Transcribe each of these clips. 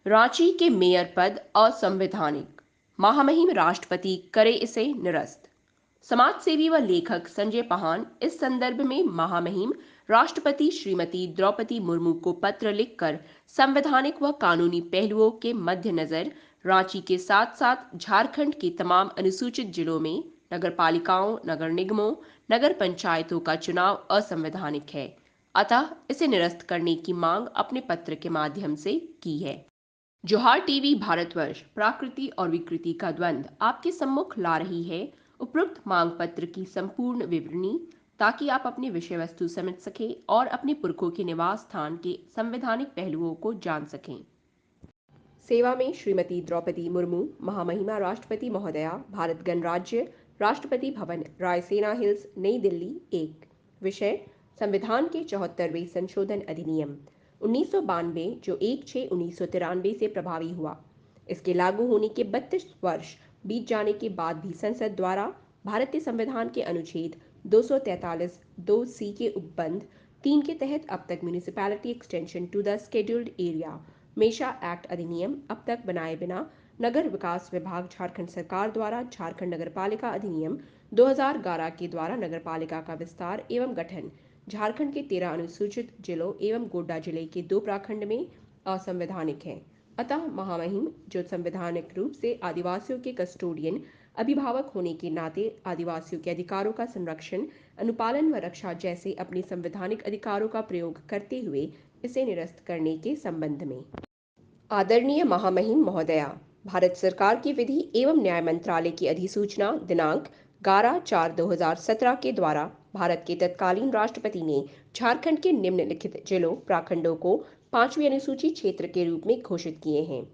रांची के मेयर पद असंवैधानिक, महामहिम राष्ट्रपति करे इसे निरस्त। समाजसेवी व लेखक संजय पाहन इस संदर्भ में महामहिम राष्ट्रपति श्रीमती द्रौपदी मुर्मू को पत्र लिखकर संवैधानिक व कानूनी पहलुओं के मद्देनजर रांची के साथ साथ झारखंड के तमाम अनुसूचित जिलों में नगर पालिकाओं, नगर निगमों, नगर पंचायतों का चुनाव असंवैधानिक है, अतः इसे निरस्त करने की मांग अपने पत्र के माध्यम से की है। जोहार टीवी भारतवर्ष प्राकृति और विकृति का द्वंद्व आपके सम्मुख ला रही है उपरोक्त मांग पत्र की संपूर्ण विवरणी, ताकि आप अपनी विषय वस्तु समझ सकें और अपने पुरखों के निवास स्थान के संवैधानिक पहलुओं को जान सकें। सेवा में श्रीमती द्रौपदी मुर्मू, महामहिमा राष्ट्रपति महोदया, भारत गणराज्य, राष्ट्रपति भवन, रायसेना हिल्स, नई दिल्ली। एक विषय संविधान के 74वें संशोधन अधिनियम 1992 जो 1/6/1993 से प्रभावी हुआ। इसके लागू होने के 32 वर्ष बीत जाने के बाद भी संसद द्वारा भारतीय संविधान के अनुच्छेद 243 2C के उपबंध 3 के तहत अब तक municipality extension to the scheduled area MESA act अधिनियम अब तक बनाए बिना नगर विकास विभाग झारखंड सरकार द्वारा झारखंड नगरपालिका अधिनियम 2011 के द्वारा नगरपालिका का विस्तार एवं गठन झारखंड के 13 अनुसूचित जिलों एवं गोड्डा जिले के 2 प्रखंड में असंवैधानिक है। अतः महामहिम जो संवैधानिक रूप से आदिवासियों के कस्टोडियन अभिभावक होने के नाते आदिवासियों के अधिकारों का संरक्षण, अनुपालन व रक्षा जैसे अपने संवैधानिक अधिकारों का प्रयोग करते हुए इसे निरस्त करने के संबंध में आदरणीय महामहिम महोदया, भारत सरकार की विधि एवं न्याय मंत्रालय की अधिसूचना दिनांक 11/4/2017 के द्वारा भारत के तत्कालीन राष्ट्रपति ने झारखंड के निम्नलिखित जिलों प्रखंडों को 5वीं अनुसूची क्षेत्र के रूप में घोषित किए हैं।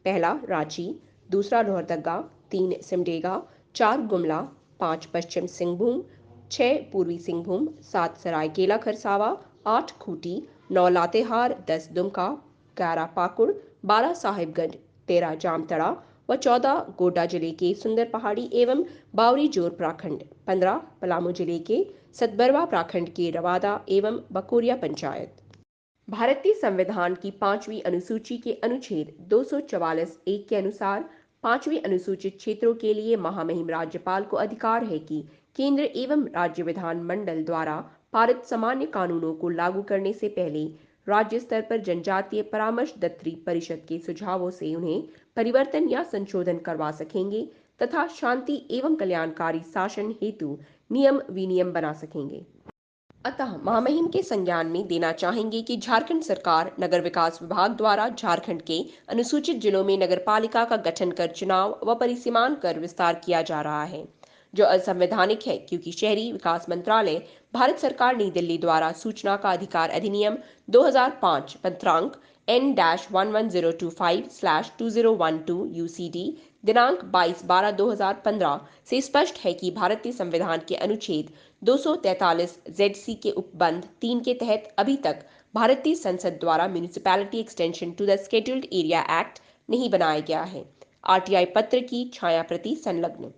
पहला रांची, दूसरा लोहरदगा, 3 सिमडेगा, 4 गुमला, 5 पश्चिम सिंहभूम, 6 पूर्वी सिंहभूम, 7 सरायकेला खरसावा, 8 खूंटी, 9 लातेहार, 10 दुमका, 11 पाकुड़, 12 साहिबगंज, 13 जामतड़ा व 14 गोड्डा जिले के सुंदर पहाड़ी एवं बावरी जोर प्रखंड, 15 पलामू जिले के सतबरवा प्रखंड के रवादा एवं बकोरिया पंचायत। भारतीय संविधान की 5वीं अनुसूची के अनुच्छेद 244(1) के अनुसार 5वीं अनुसूचित क्षेत्रों के लिए महामहिम राज्यपाल को अधिकार है कि केंद्र एवं राज्य विधान मंडल द्वारा पारित सामान्य कानूनों को लागू करने से पहले राज्य स्तर पर जनजातीय परामर्शदात्री परिषद के सुझावों से उन्हें परिवर्तन या संशोधन करवा सकेंगे तथा शांति एवं कल्याणकारी शासन हेतु नियम विनियम बना सकेंगे। अतः महामहिम के संज्ञान में देना चाहेंगे कि झारखंड सरकार नगर विकास विभाग द्वारा झारखंड के अनुसूचित जिलों में नगरपालिका का गठन कर चुनाव व परिसीमान कर विस्तार किया जा रहा है, जो असंवैधानिक है, क्योंकि शहरी विकास मंत्रालय भारत सरकार नई दिल्ली द्वारा सूचना का अधिकार अधिनियम 2005 पत्रांक N-11025/2012 UCD दिनांक 22/12/2015 से स्पष्ट है कि भारतीय संविधान के अनुच्छेद 243 ZC के उपबंध 3 के तहत अभी तक भारतीय संसद द्वारा municipality extension to the scheduled area act नहीं बनाया गया है। RTI पत्र की छाया प्रति संलग्न।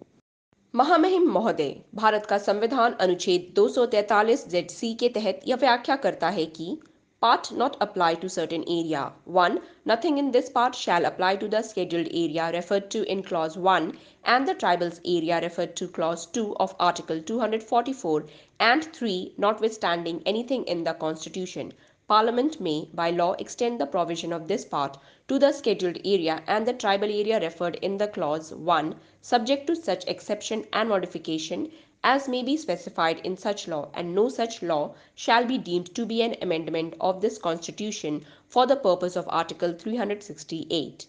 महामहिम महोदय, भारत का संविधान अनुच्छेद 243 ZC के तहत यह व्याख्या करता है कि Part not apply to certain area. 1. Nothing in this part shall apply to the scheduled area referred to in clause 1 and the tribals area referred to clause 2 of article 244 and 3. Notwithstanding anything in the constitution, Parliament may by law extend the provision of this part to the scheduled area and the tribal area referred in the clause 1, subject to such exception and modification as may be specified in such law, and no such law shall be deemed to be an amendment of this constitution for the purpose of article 368।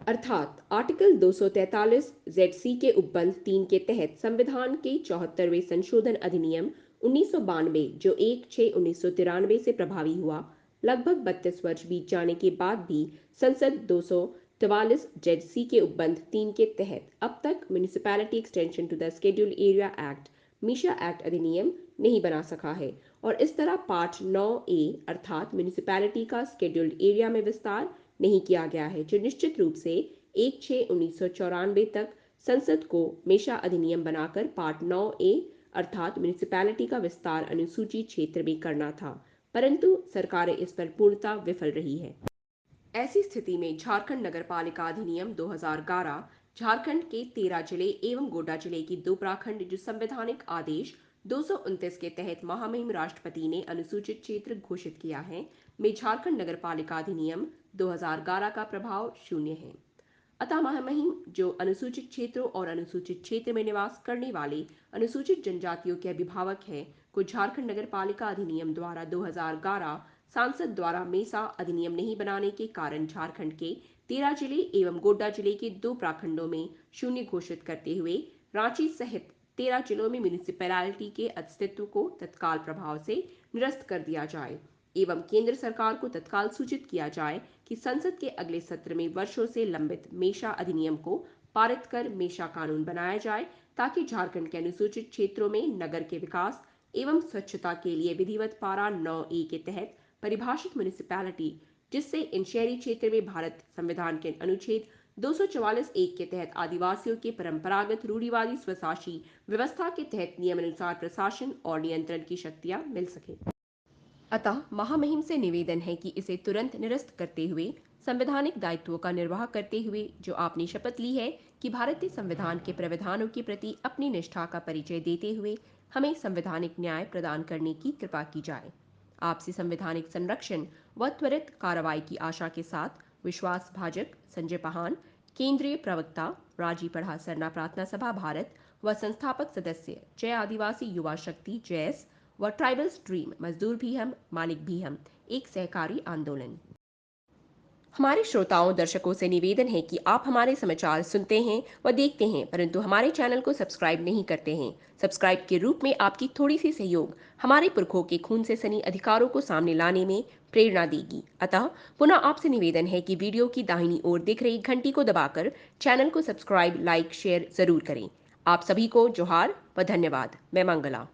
अर्थात article 243 ZC के उपबंध 3 के तहत संविधान के 74वें संशोधन अधिनियम 1992 जो 1/6/1993 से प्रभावी हुआ, लगभग 32 वर्ष बीत जाने के बाद भी संसद 243 ZC के उपबंध 3 के तहत अब तक municipality extension to the scheduled area act MESA act अधिनियम नहीं बना सका है, और इस तरह पार्ट 9A अर्थात म्यूनिसिपैलिटी का स्केड्यूल्ड एरिया में विस्तार नहीं किया गया है, जो निश्चित रूप से 1/6/1994 तक संसद को मेशा अधिनियम बनाकर पार्ट 9A अर्थात म्यूनिसिपैलिटी का विस्तार अनुसूची क्षेत्र में करना था, परंतु सरकारें इस पर पूर्णतः विफल रही है। ऐसी स्थिति में झारखंड नगर पालिका अधिनियम 2011 झारखंड के 13 जिले एवं गोड्डा जिले की 2 प्रखंड जो संवैधानिक आदेश 229 के तहत महामहिम राष्ट्रपति ने अनुसूचित क्षेत्र घोषित किया है में झारखंड नगर पालिका अधिनियम 2011 का प्रभाव शून्य है। अतः महामहिम जो अनुसूचित क्षेत्रों और अनुसूचित क्षेत्र में निवास करने वाले अनुसूचित जनजातियों के अभिभावक हैं को झारखंड नगर पालिका अधिनियम द्वारा 2011 सांसद द्वारा मेसा अधिनियम नहीं बनाने के कारण झारखंड के 13 जिले एवं गोड्डा जिले के 2 प्रखंडों में शून्य घोषित करते हुए रांची सहित 13 जिलों में म्यूनिसिपैलिटी के अस्तित्व को तत्काल प्रभाव से निरस्त कर दिया जाए एवं केंद्र सरकार को तत्काल सूचित किया जाए कि संसद के अगले सत्र में वर्षों से लंबित मेषा अधिनियम को पारित कर मेषा कानून बनाया जाए ताकि झारखंड के अनुसूचित क्षेत्रों में नगर के विकास एवं स्वच्छता के लिए विधिवत पारा 9A के तहत परिभाषित म्यूनिसिपैलिटी जिससे इन शहरी क्षेत्र में भारत संविधान के अनुच्छेद 244(1) के तहत आदिवासियों के परंपरागत रूढ़िवादी स्वशासी व्यवस्था के तहत नियमानुसार प्रशासन और नियंत्रण की शक्तियां मिल सके। अतः महामहिम से निवेदन है कि इसे तुरंत निरस्त करते हुए संवैधानिक दायित्वों का निर्वाह करते हुए जो आपने शपथ ली है कि भारतीय संविधान के प्रावधानों के प्रति अपनी निष्ठा का परिचय देते हुए हमें संवैधानिक न्याय प्रदान करने की कृपा की जाए। आपसे संवैधानिक संरक्षण व त्वरित कार्रवाई की आशा के साथ विश्वास भाजक संजय पाहान, केंद्रीय प्रवक्ता राजी पढ़ा सरना प्रार्थना सभा भारत व संस्थापक सदस्य जय आदिवासी युवा शक्ति जैस व ट्राइबल स्ट्रीम मजदूर भी हम मालिक भी हम एक सहकारी आंदोलन। हमारे श्रोताओं दर्शकों से निवेदन है कि आप हमारे समाचार सुनते हैं व देखते हैं परंतु हमारे चैनल को सब्सक्राइब नहीं करते हैं। सब्सक्राइब के रूप में आपकी थोड़ी सी सहयोग हमारे पुरखों के खून से सनी अधिकारों को सामने लाने में प्रेरणा देगी। अतः पुनः आपसे निवेदन है कि वीडियो की दाहिनी ओर दिख रही घंटी को दबाकर चैनल को सब्सक्राइब लाइक शेयर जरूर करें। आप सभी को जोहार व धन्यवाद। मैं मंगला।